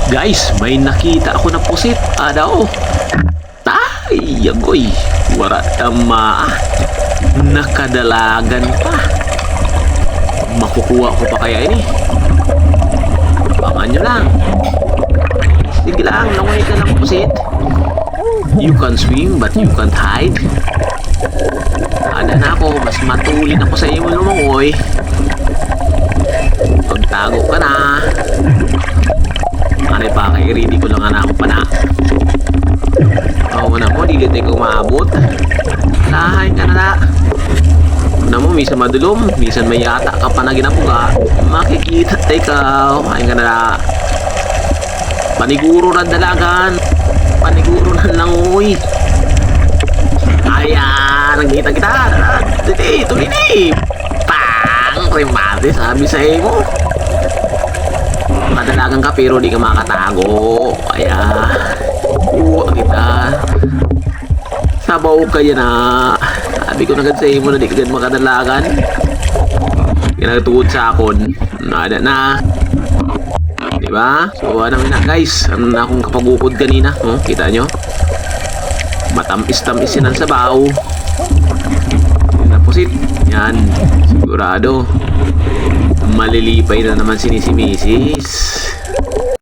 Guys, may nakita ako na pusit. Adaw. Ay, yagoy. Wara tama. Nakadalagan pa. Makukuha ko pa kaya ini? Abangan nyo lang. Sige lang, langoy ka lang pusit. You can swim but you can't hide. Ada na ako, mas matulin ako sa iyo lumangoy. Pagtago ka na. Ano pa, kay ready ko lang na ako pa na. Oo na mo, di dito ko maabot. Lahain ka na na. Una mo, misan madulom, misan may yata ka pa na ginapuga. Makikita ikaw. Hain ka na na. Paniguro na dalagan. Paniguro na langoy. Ayan, nagkita kita. Dito, ini. Pang, remate, sabi sa mo. Madalagan ka pero di ka makatago. Kaya, kita. Sabaw ka yan na. Sabi ko na agad sa mo na di ka gan makadalagan. Kinagatuod sa akon. Nada na. Diba? So, ano na guys. Ano na akong kapag-ukod kanina. Oh, kita nyo? Matamis-tamisin ang sabaw. Yan na pusit. Yan. Sigurado. Malilipay na naman si Misis.